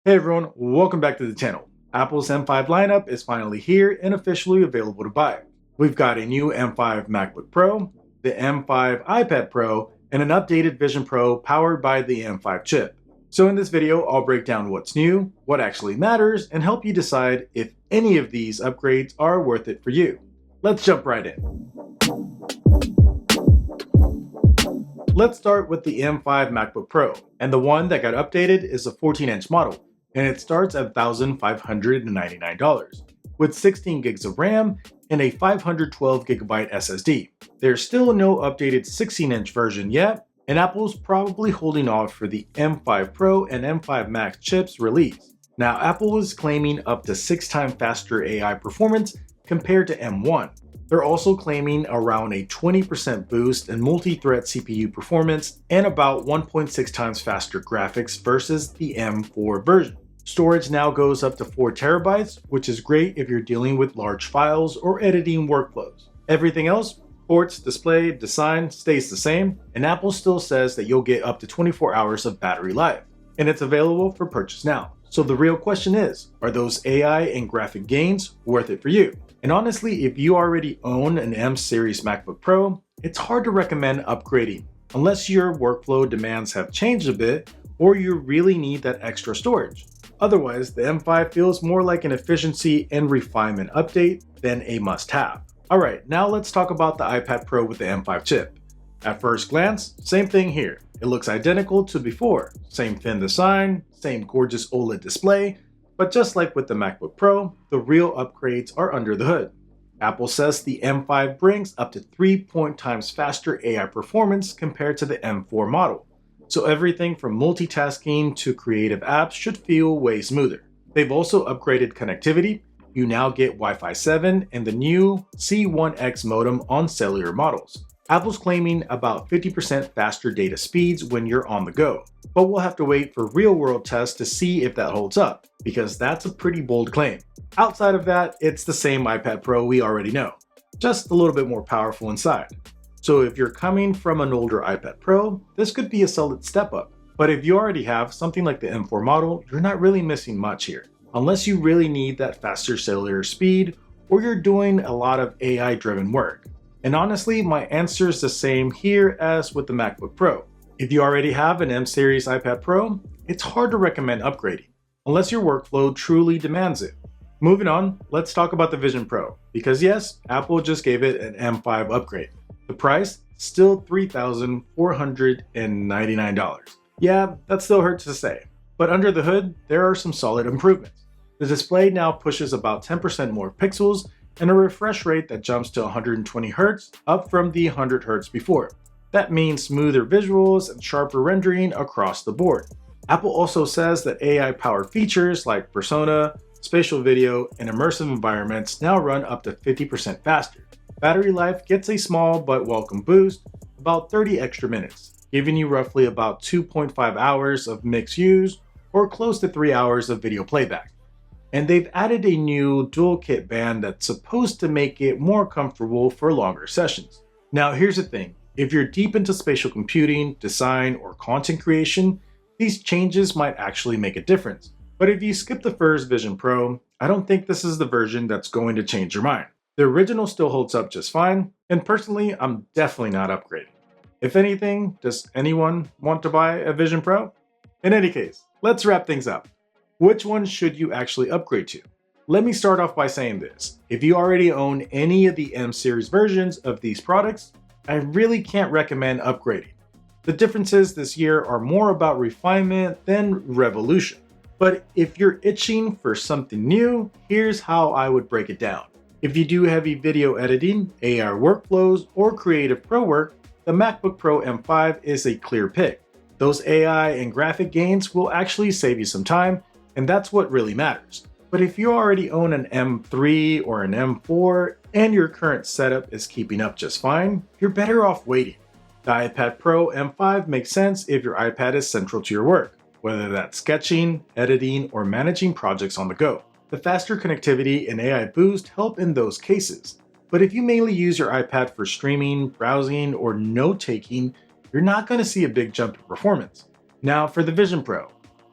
Hey everyone, welcome back to the channel. Apple's M5 lineup is finally here and officially available to buy. We've got a new M5 MacBook Pro, the M5 iPad Pro, and an updated Vision Pro powered by the M5 chip. So in this video, I'll break down what's new, what actually matters, and help you decide if any of these upgrades are worth it for you. Let's jump right in. Let's start with the M5 MacBook Pro, and the one that got updated is a 14-inch model, and it starts at $1,599 with 16 gigs of RAM and a 512GB SSD. There's still no updated 16-inch version yet, and Apple's probably holding off for the M5 Pro and M5 Max chips release. Now, Apple is claiming up to 6 times faster AI performance compared to M1. They're also claiming around a 20% boost in multi-thread CPU performance and about 1.6 times faster graphics versus the M4 version. Storage now goes up to 4 terabytes, which is great if you're dealing with large files or editing workflows. Everything else, ports, display, design, stays the same, and Apple still says that you'll get up to 24 hours of battery life, and it's available for purchase now. So the real question is, are those AI and graphic gains worth it for you? And honestly, if you already own an M series MacBook Pro, it's hard to recommend upgrading unless your workflow demands have changed a bit or you really need that extra storage. Otherwise, the M5 feels more like an efficiency and refinement update than a must-have. Alright, now let's talk about the iPad Pro with the M5 chip. At first glance, same thing here. It looks identical to before. Same thin design, same gorgeous OLED display, but just like with the MacBook Pro, the real upgrades are under the hood. Apple says the M5 brings up to 3 times faster AI performance compared to the M4 model. So everything from multitasking to creative apps should feel way smoother. They've also upgraded connectivity. You now get Wi-Fi 7 and the new C1X modem on cellular models. Apple's claiming about 50% faster data speeds when you're on the go. But we'll have to wait for real-world tests to see if that holds up, because that's a pretty bold claim. Outside of that, it's the same iPad Pro we already know, just a little bit more powerful inside. So if you're coming from an older iPad Pro, this could be a solid step up. But if you already have something like the M4 model, you're not really missing much here, unless you really need that faster cellular speed or you're doing a lot of AI-driven work. And honestly, my answer is the same here as with the MacBook Pro. If you already have an M series iPad Pro, it's hard to recommend upgrading, unless your workflow truly demands it. Moving on, let's talk about the Vision Pro, because yes, Apple just gave it an M5 upgrade. The price, still $3,499. Yeah, that still hurts to say, but under the hood, there are some solid improvements. The display now pushes about 10% more pixels and a refresh rate that jumps to 120 Hz, up from the 100 Hz before. That means smoother visuals and sharper rendering across the board. Apple also says that AI-powered features like Persona, spatial video, and immersive environments now run up to 50% faster. Battery life gets a small but welcome boost, about 30 extra minutes, giving you roughly about 2.5 hours of mixed use or close to 3 hours of video playback. And they've added a new dual kit band that's supposed to make it more comfortable for longer sessions. Now here's the thing, if you're deep into spatial computing, design, or content creation, these changes might actually make a difference. But if you skip the first Vision Pro, I don't think this is the version that's going to change your mind. The original still holds up just fine, and personally, I'm definitely not upgrading. If anything, does anyone want to buy a Vision Pro? In any case, let's wrap things up. Which one should you actually upgrade to? Let me start off by saying this. If you already own any of the M series versions of these products, I really can't recommend upgrading. The differences this year are more about refinement than revolution. But if you're itching for something new, here's how I would break it down. If you do heavy video editing, AI workflows, or creative pro work, the MacBook Pro M5 is a clear pick. Those AI and graphic gains will actually save you some time, and that's what really matters. But if you already own an M3 or an M4 and your current setup is keeping up just fine, you're better off waiting. The iPad Pro M5 makes sense if your iPad is central to your work, whether that's sketching, editing, or managing projects on the go. The faster connectivity and AI boost help in those cases. But if you mainly use your iPad for streaming, browsing, or note-taking, you're not going to see a big jump in performance. Now for the Vision Pro.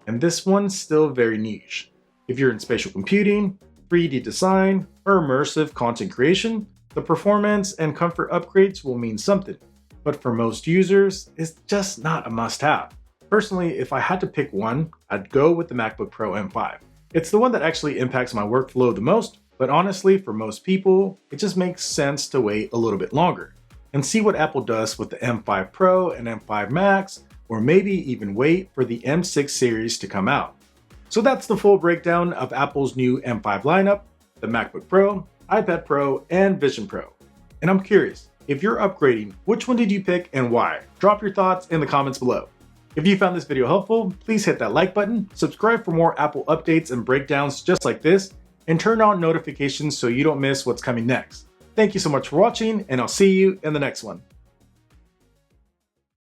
and this one's still very niche. If you're in spatial computing, 3D design, or immersive content creation, the performance and comfort upgrades will mean something. But for most users, it's just not a must-have. Personally, if I had to pick one, I'd go with the MacBook Pro M5. It's the one that actually impacts my workflow the most, but honestly, for most people, it just makes sense to wait a little bit longer and see what Apple does with the M5 Pro and M5 Max, or maybe even wait for the M6 series to come out. So that's the full breakdown of Apple's new M5 lineup, the MacBook Pro, iPad Pro, and Vision Pro. And I'm curious, if you're upgrading, which one did you pick and why? Drop your thoughts in the comments below. If you found this video helpful, please hit that like button, subscribe for more Apple updates and breakdowns just like this, and turn on notifications so you don't miss what's coming next. Thank you so much for watching, and I'll see you in the next one.